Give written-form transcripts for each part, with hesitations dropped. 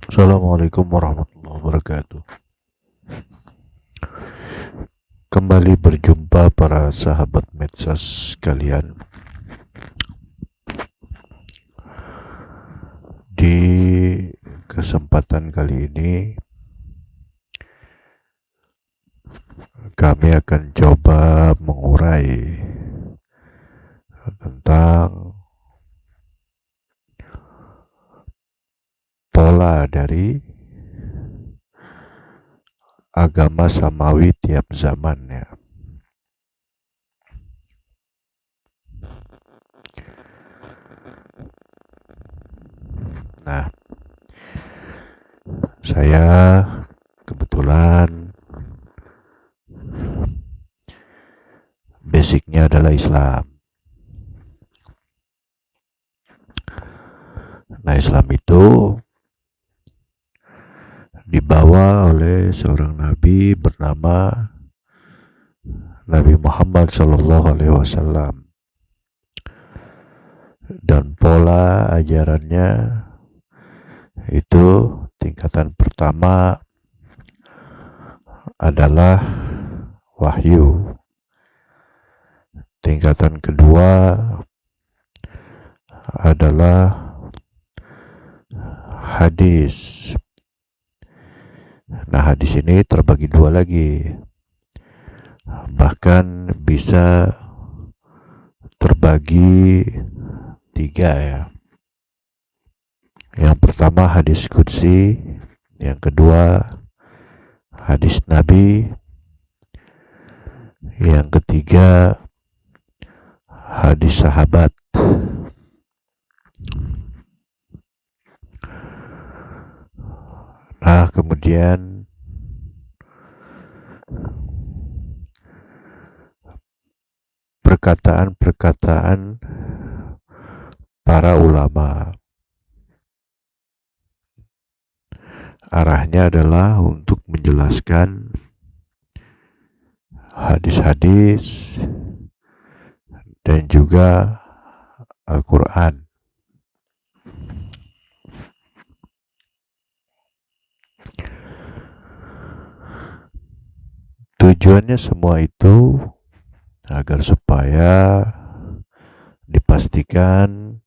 Assalamualaikum warahmatullahi wabarakatuh. Kembali berjumpa para sahabat medsos sekalian. Di kesempatan kali ini kami akan coba mengurai tentang pola dari agama samawi tiap zaman ya. Nah, saya kebetulan basicnya adalah Islam. Nah, Islam itu dibawa oleh seorang nabi bernama Nabi Muhammad Shallallahu Alaihi Wasallam, dan pola ajarannya itu tingkatan pertama adalah wahyu, tingkatan kedua adalah hadis. Nah, hadis ini terbagi dua lagi, bahkan bisa terbagi tiga ya. Yang pertama hadis qudsi, yang kedua hadis Nabi, yang ketiga hadis sahabat. Nah, kemudian perkataan-perkataan para ulama, arahnya adalah untuk menjelaskan hadis-hadis dan juga Al-Quran. Tujuannya semua itu agar supaya dipastikan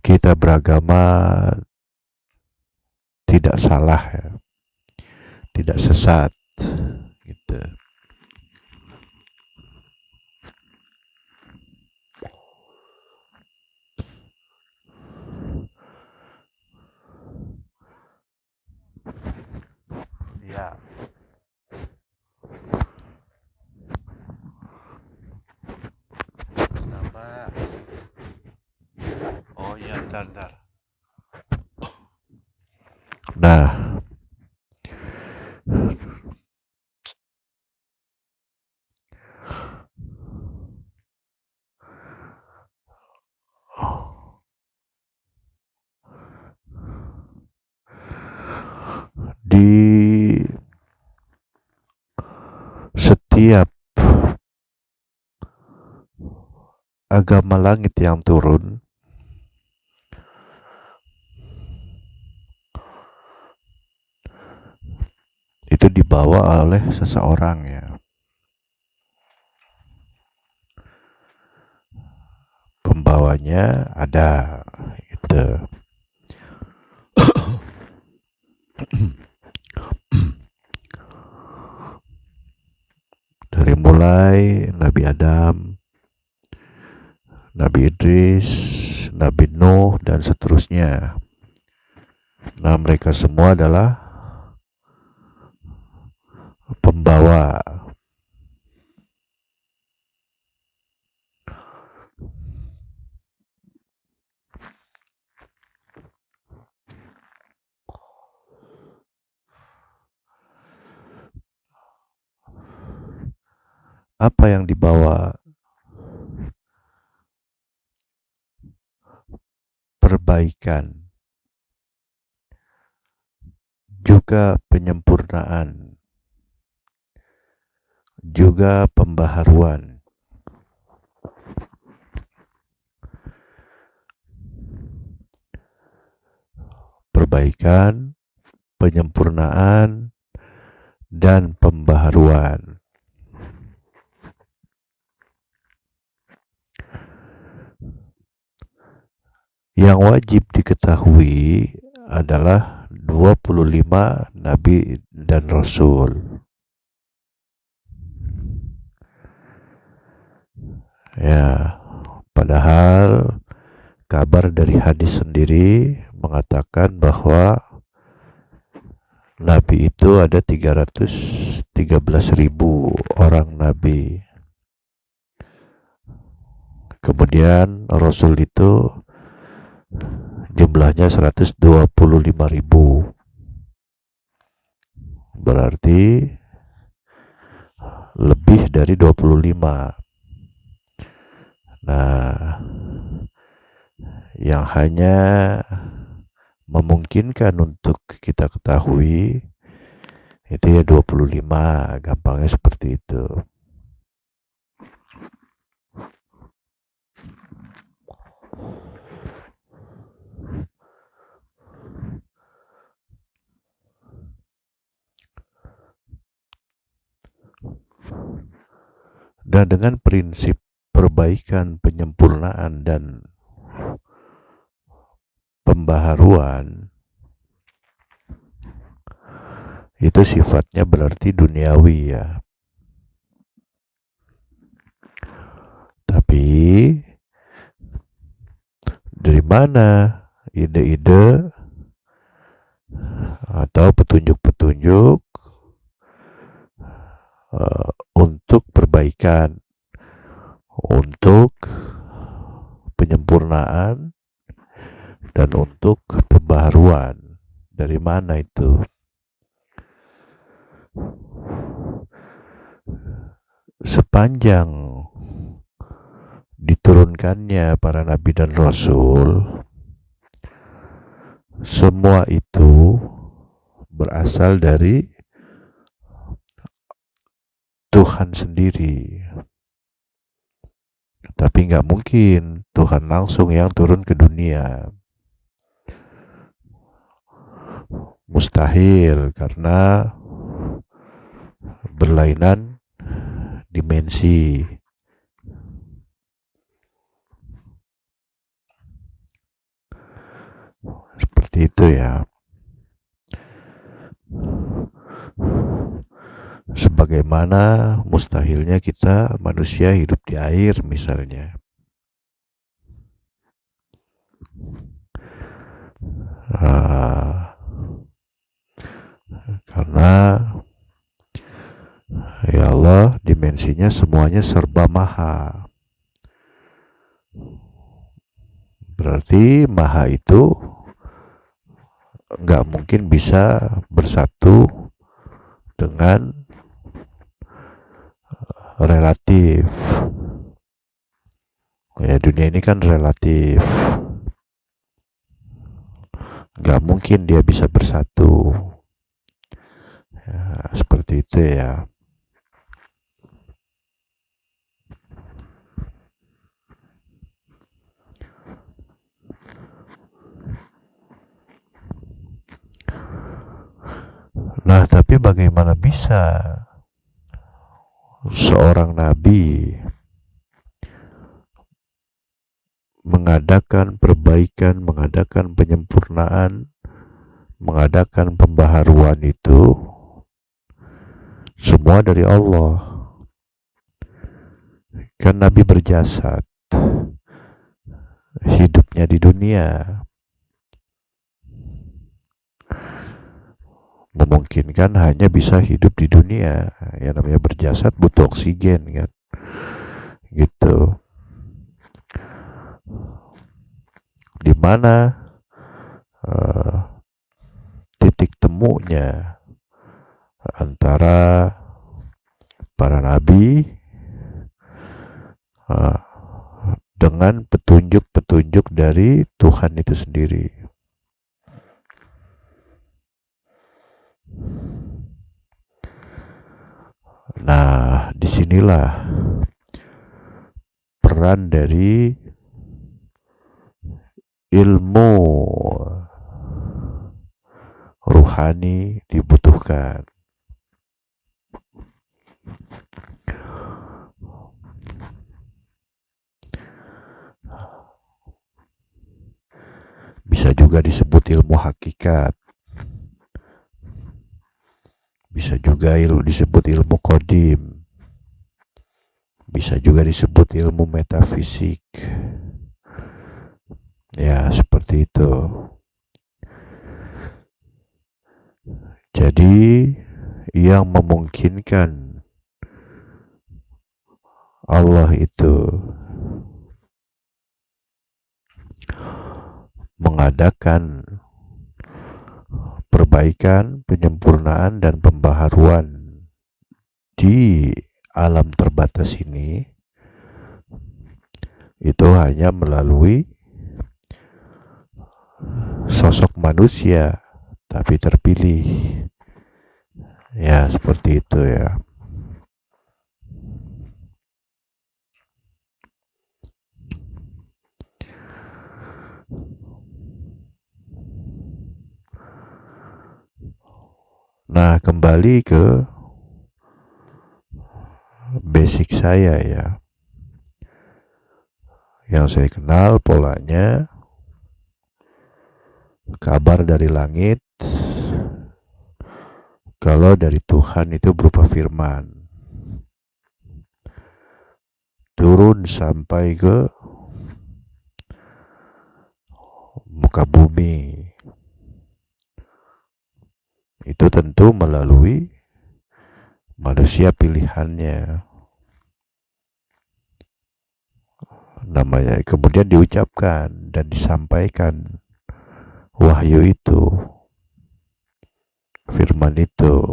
kita beragama tidak salah ya, tidak sesat gitu. Ya. Kenapa? Oh iya, bentar. Nah, di setiap agama langit yang turun itu dibawa oleh seseorang ya. Pembawanya ada gitu. Dari mulai Nabi Adam, Nabi Idris, Nabi Nuh, dan seterusnya. Nah, mereka semua adalah pembawa. Apa yang dibawa? Perbaikan, juga penyempurnaan, juga pembaharuan. perbaikan, penyempurnaan, dan pembaharuan. Yang wajib diketahui adalah 25 nabi dan rasul. Ya, padahal kabar dari hadis sendiri mengatakan bahwa nabi itu ada 313.000 orang nabi. Kemudian rasul itu jumlahnya 125.000. Berarti lebih dari 25. Nah, yang hanya memungkinkan untuk kita ketahui itu ya 25, gampangnya seperti itu. Dan dengan prinsip perbaikan, penyempurnaan, dan pembaharuan, itu sifatnya berarti duniawi ya. Tapi dari mana ide-ide atau petunjuk-petunjuk untuk perbaikan, untuk penyempurnaan, dan untuk pembaharuan? Dari mana itu? Sepanjang diturunkannya para nabi dan rasul, semua itu berasal dari Tuhan sendiri. Tapi nggak mungkin Tuhan langsung yang turun ke dunia. Mustahil, karena berlainan dimensi. Seperti itu ya. Sebagaimana mustahilnya kita manusia hidup di air misalnya. Karena ya Allah, dimensinya semuanya serba maha. Berarti maha itu nggak mungkin bisa bersatu dengan relatif. Ya, dunia ini kan relatif. Nggak mungkin dia bisa bersatu. Ya, seperti itu ya. Nah, tapi bagaimana bisa seorang nabi mengadakan perbaikan, mengadakan penyempurnaan, mengadakan pembaharuan itu semua dari Allah? Kan Nabi berjasad, hidupnya di dunia, memungkinkan hanya bisa hidup di dunia. Ya namanya berjasad butuh oksigen kan, gitu. Di mana titik temunya antara para nabi dengan petunjuk-petunjuk dari Tuhan itu sendiri? Nah, disinilah peran dari ilmu rohani dibutuhkan. Bisa juga disebut ilmu hakikat, bisa juga disebut ilmu qadim, bisa juga disebut ilmu metafisik. Ya, seperti itu. Jadi, yang memungkinkan Allah itu mengadakan perbaikan, penyempurnaan, dan pembaharuan di alam terbatas ini, itu hanya melalui sosok manusia tapi terpilih. Ya, seperti itu ya. Nah, kembali ke basic saya ya. Yang saya kenal polanya kabar dari langit, kalau dari Tuhan itu berupa firman, turun sampai ke muka bumi. Itu tentu melalui manusia pilihannya. Namanya kemudian diucapkan dan disampaikan wahyu itu, firman itu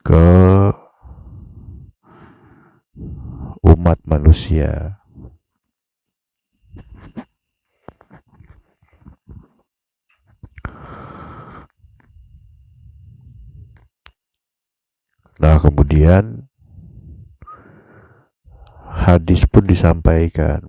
ke umat manusia. Nah, kemudian hadis pun disampaikan,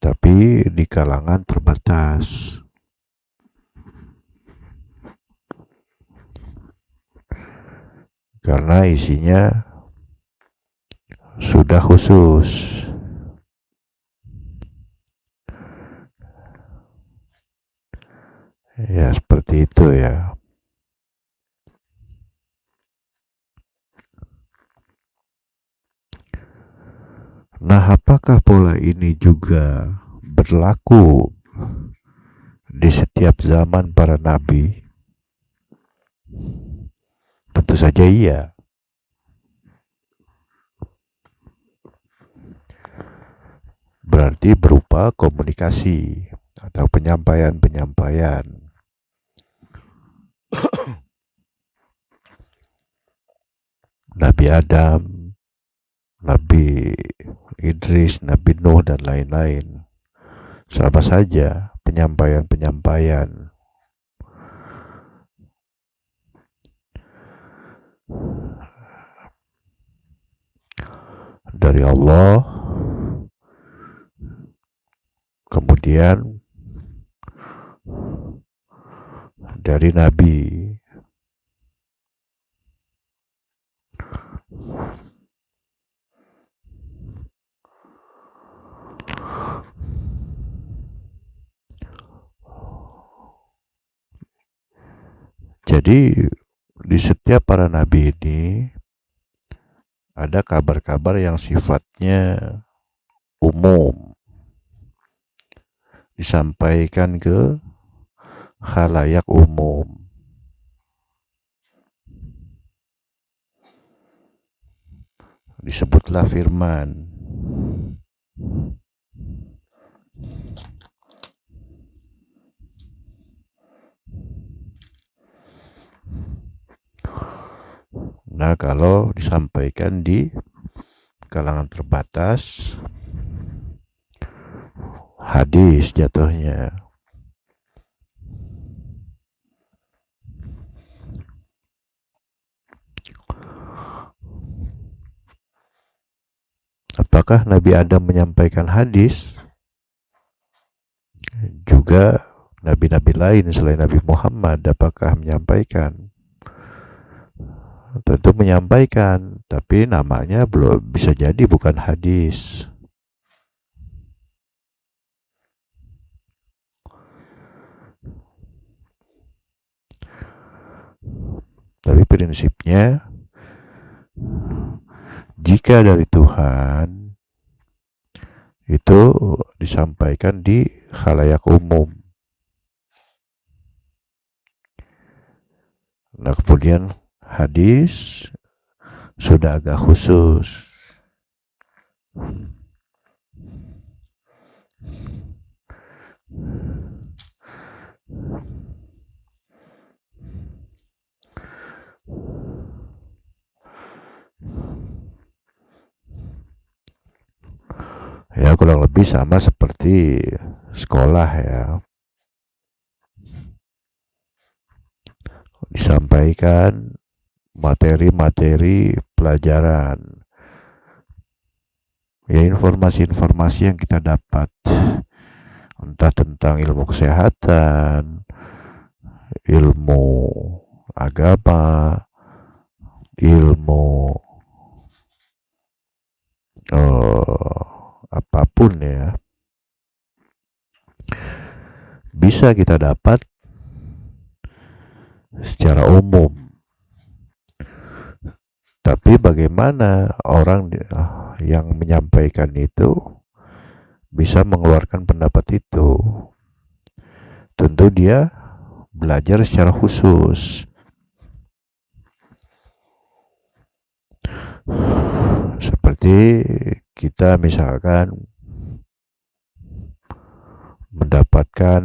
tapi di kalangan terbatas. Karena isinya sudah khusus. Ya, seperti itu ya. Nah, apakah pola ini juga berlaku di setiap zaman para nabi? Tentu saja iya. Berarti berupa komunikasi atau penyampaian-penyampaian. Nabi Adam, Nabi Idris, Nabi Nuh, dan lain-lain. Sama saja penyampaian-penyampaian. Dari Allah, kemudian dari Nabi. Jadi di setiap para nabi ini ada kabar-kabar yang sifatnya umum, disampaikan ke khalayak umum. Disebutlah firman. Nah, kalau disampaikan di kalangan terbatas, hadis jatuhnya. Apakah Nabi Adam menyampaikan hadis? Juga nabi-nabi lain selain Nabi Muhammad apakah menyampaikan? Tentu menyampaikan, tapi namanya belum bisa jadi bukan hadis. Tapi prinsipnya, jika dari Tuhan, itu disampaikan di khalayak umum. Nah, kemudian hadis sudah agak khusus. Ya, kurang lebih sama seperti sekolah ya. Disampaikan materi-materi pelajaran. Ya, informasi-informasi yang kita dapat, entah tentang ilmu kesehatan, ilmu agama, ilmu apapun ya, bisa kita dapat secara umum. Tapi bagaimana orang yang menyampaikan itu bisa mengeluarkan pendapat itu? Tentu dia belajar secara khusus. Seperti kita misalkan mendapatkan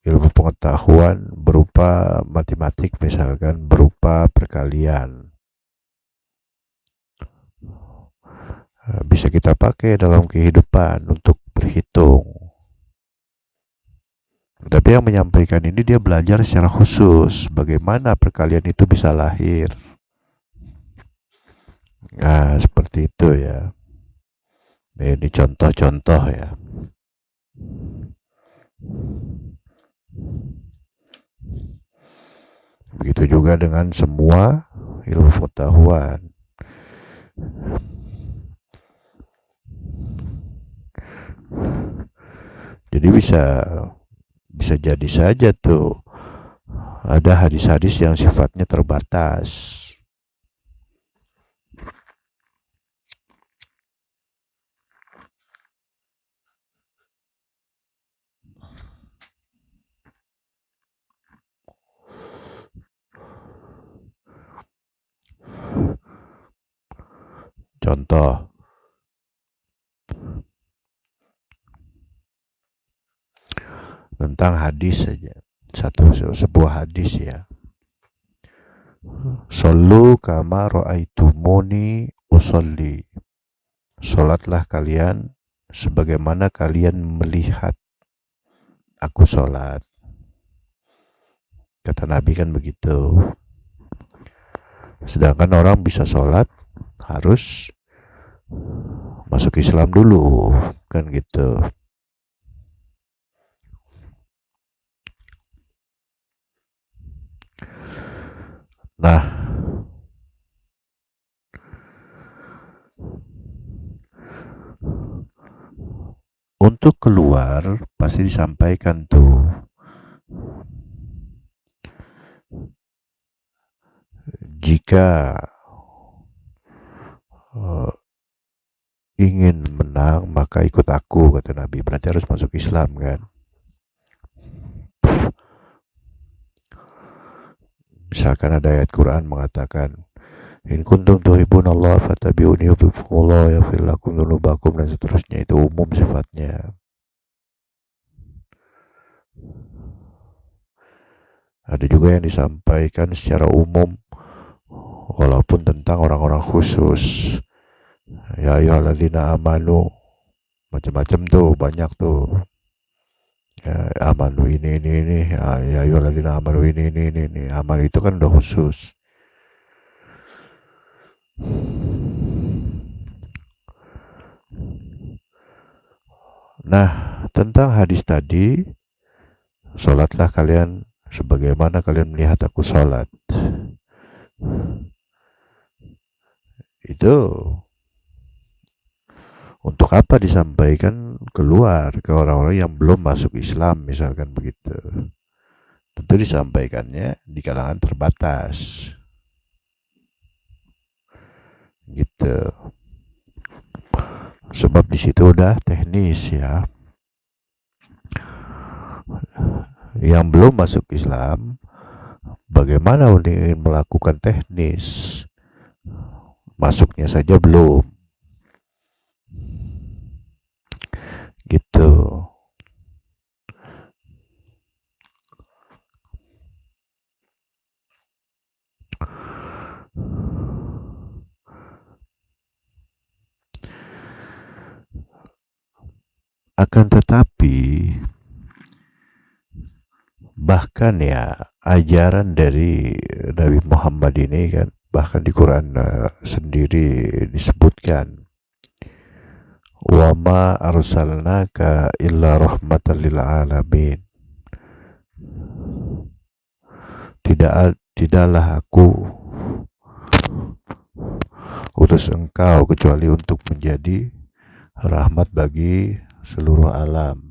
ilmu pengetahuan berupa matematik, misalkan berupa perkalian, bisa kita pakai dalam kehidupan untuk berhitung. Tapi yang menyampaikan ini dia belajar secara khusus bagaimana perkalian itu bisa lahir. Nah, seperti itu ya. Ini contoh-contoh ya. Begitu juga dengan semua ilmu pengetahuan. Jadi bisa jadi saja tuh ada hadis-hadis yang sifatnya terbatas. Contoh, tentang hadis saja, sebuah hadis ya. Sallu kama ra'aitumuni usolli. Salatlah kalian sebagaimana kalian melihat aku salat. Kata Nabi kan begitu. Sedangkan orang bisa salat harus masuk Islam dulu, kan gitu. Nah, untuk keluar pasti disampaikan tuh. Jika ingin menang maka ikut aku, kata Nabi. Berarti harus masuk Islam kan. Misalkan ada ayat Quran mengatakan in kuntum tuhibbunallaha fattabi'uni yuhibbukumullah yaghfir lakum dzunubakum, dan seterusnya. Itu umum sifatnya. Ada juga yang disampaikan secara umum walaupun tentang orang-orang khusus. Ya ayyuhalladzina amanu, macam-macam tuh, banyak tuh. Ya, amanu ini ya ayyuhalladzina amanu ini. Aman itu kan udah khusus. Nah, tentang hadis tadi, sholatlah kalian sebagaimana kalian melihat aku sholat. Itu untuk apa disampaikan keluar ke orang-orang yang belum masuk Islam, misalkan begitu. Tentu disampaikannya di kalangan terbatas, gitu. Sebab di situ udah teknis ya. Yang belum masuk Islam, bagaimana ingin melakukan teknis? Masuknya saja belum. Gitu. Akan tetapi bahkan ya ajaran dari Nabi Muhammad ini kan, bahkan di Quran sendiri disebutkan, wa ma arsalnaka illa rahmatan lil alamin. Tidaklah aku utus engkau kecuali untuk menjadi rahmat bagi seluruh alam.